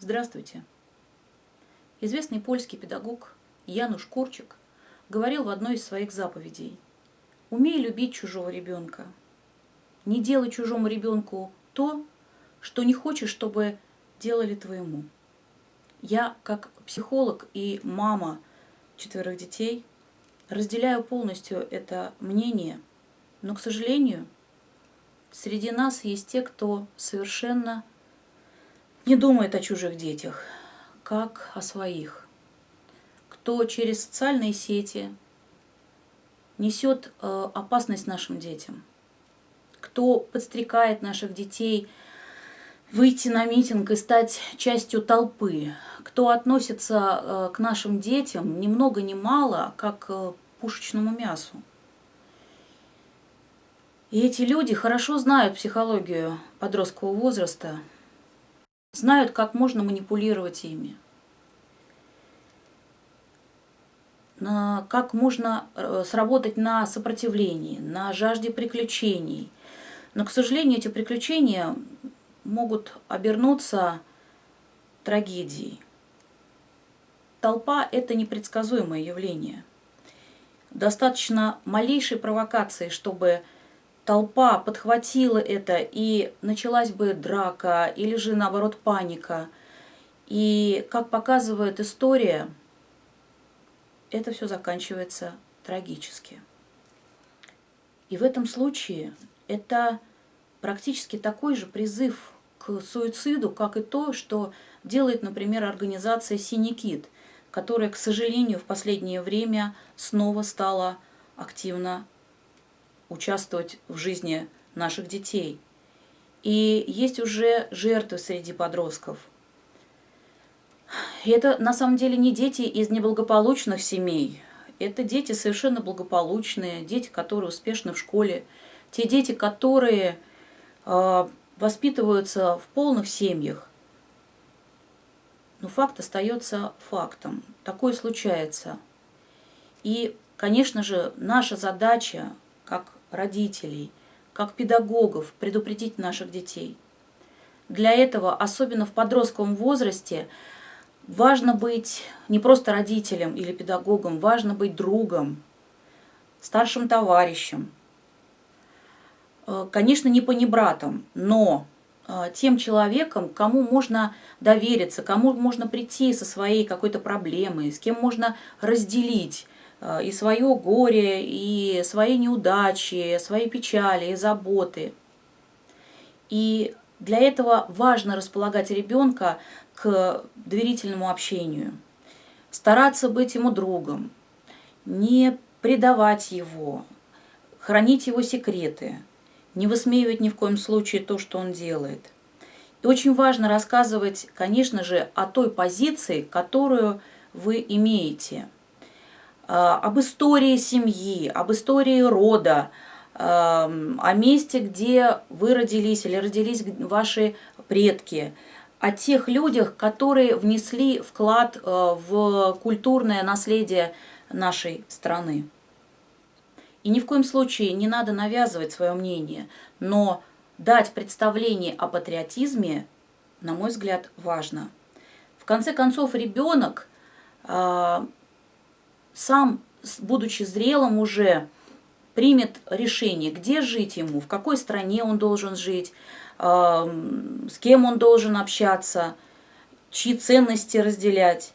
Здравствуйте! Известный польский педагог Януш Корчик говорил в одной из своих заповедей: «Умей любить чужого ребенка. Не делай чужому ребенку то, что не хочешь, чтобы делали твоему». Я, как психолог и мама 4 детей, разделяю полностью это мнение, но, к сожалению, среди нас есть те, кто совершенно не думает о чужих детях, как о своих, кто через социальные сети несет опасность нашим детям, кто подстрекает наших детей выйти на митинг и стать частью толпы, кто относится к нашим детям ни много ни мало, как к пушечному мясу. И эти люди хорошо знают психологию подросткового возраста, знают, как можно манипулировать ими, как можно сработать на сопротивлении, на жажде приключений. Но, к сожалению, эти приключения могут обернуться трагедией. Толпа – это непредсказуемое явление. Достаточно малейшей провокации, чтобы толпа подхватила это, и началась бы драка или же, наоборот, паника. И, как показывает история, это все заканчивается трагически. И в этом случае это практически такой же призыв к суициду, как и то, что делает, например, организация «Синий кит», которая, к сожалению, в последнее время снова стала активно участвовать в жизни наших детей. И есть уже жертвы среди подростков. И это на самом деле не дети из неблагополучных семей. Это дети совершенно благополучные, дети, которые успешны в школе, те дети, которые воспитываются в полных семьях. Но факт остается фактом. Такое случается. И, конечно же, наша задача, как родителей, как педагогов, предупредить наших детей. Для этого, особенно в подростковом возрасте, важно быть не просто родителем или педагогом, важно быть другом, старшим товарищем. Конечно, не понебратом, но тем человеком, кому можно довериться, кому можно прийти со своей какой-то проблемой, с кем можно разделить и свое горе, и свои неудачи, свои печали, и заботы. И для этого важно располагать ребенка к доверительному общению, стараться быть ему другом, не предавать его, хранить его секреты, не высмеивать ни в коем случае то, что он делает. И очень важно рассказывать, конечно же, о той позиции, которую вы имеете, об истории семьи, об истории рода, о месте, где вы родились или родились ваши предки, о тех людях, которые внесли вклад в культурное наследие нашей страны. И ни в коем случае не надо навязывать свое мнение, но дать представление о патриотизме, на мой взгляд, важно. В конце концов, ребенок сам, будучи зрелым уже, примет решение, где жить ему, в какой стране он должен жить, с кем он должен общаться, чьи ценности разделять.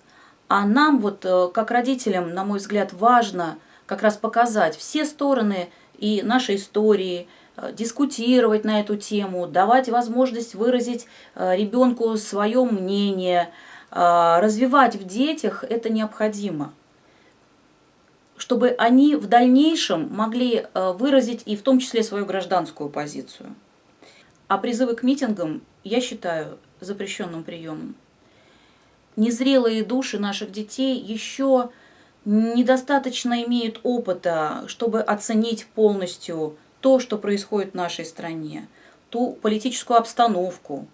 А нам, вот, как родителям, на мой взгляд, важно как раз показать все стороны и нашей истории, дискутировать на эту тему, давать возможность выразить ребенку свое мнение, развивать в детях это необходимо, чтобы они в дальнейшем могли выразить и в том числе свою гражданскую позицию. А призывы к митингам я считаю запрещенным приемом. Незрелые души наших детей еще недостаточно имеют опыта, чтобы оценить полностью то, что происходит в нашей стране, ту политическую обстановку.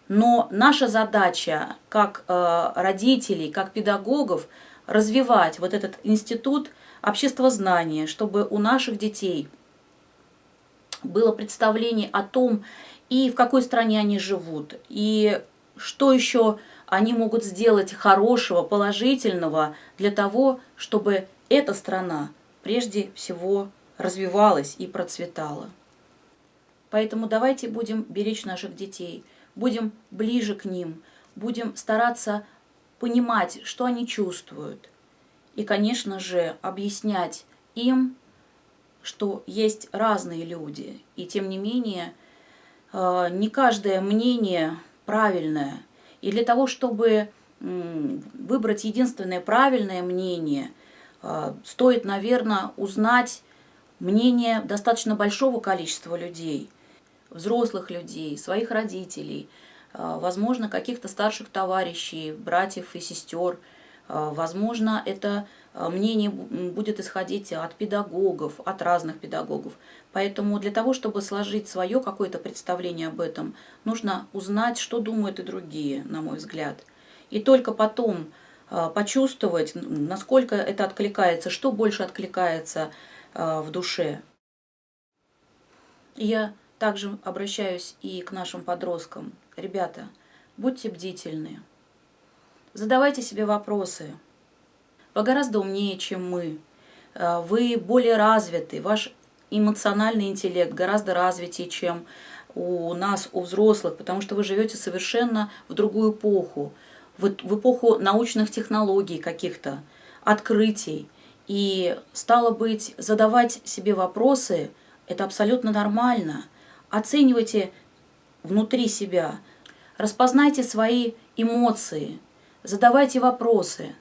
Но наша задача как родителей, как педагогов, развивать вот этот институт обществознания, чтобы у наших детей было представление о том, и в какой стране они живут, и что еще они могут сделать хорошего, положительного для того, чтобы эта страна прежде всего развивалась и процветала. Поэтому давайте будем беречь наших детей, будем ближе к ним, будем стараться понимать, что они чувствуют. И, конечно же, объяснять им, что есть разные люди. И тем не менее, не каждое мнение правильное. И для того, чтобы выбрать единственное правильное мнение, стоит, наверное, узнать мнение достаточно большого количества людей, взрослых людей, своих родителей, возможно, каких-то старших товарищей, братьев и сестер. Возможно, это мнение будет исходить от педагогов, от разных педагогов. Поэтому для того, чтобы сложить свое какое-то представление об этом, нужно узнать, что думают и другие, на мой взгляд. И только потом почувствовать, насколько это откликается, что больше откликается в душе. Я также обращаюсь и к нашим подросткам. Ребята, будьте бдительны. Задавайте себе вопросы. Вы гораздо умнее, чем мы. Вы более развиты. Ваш эмоциональный интеллект гораздо развитее, чем у нас, у взрослых, потому что вы живете совершенно в другую эпоху, в эпоху научных технологий каких-то, открытий. И, стало быть, задавать себе вопросы – это абсолютно нормально. Оценивайте внутри себя, распознайте свои эмоции, задавайте вопросы.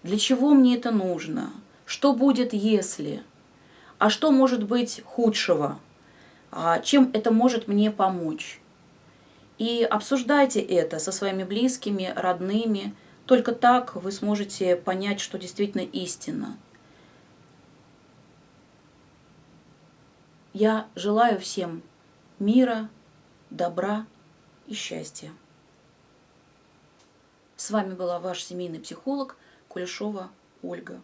Для чего мне это нужно? Что будет, если? А что может быть худшего? Чем это может мне помочь? И обсуждайте это со своими близкими, родными. Только так вы сможете понять, что действительно истина. Я желаю всем мира, добра и счастья. С вами была ваш семейный психолог Кулешова Ольга.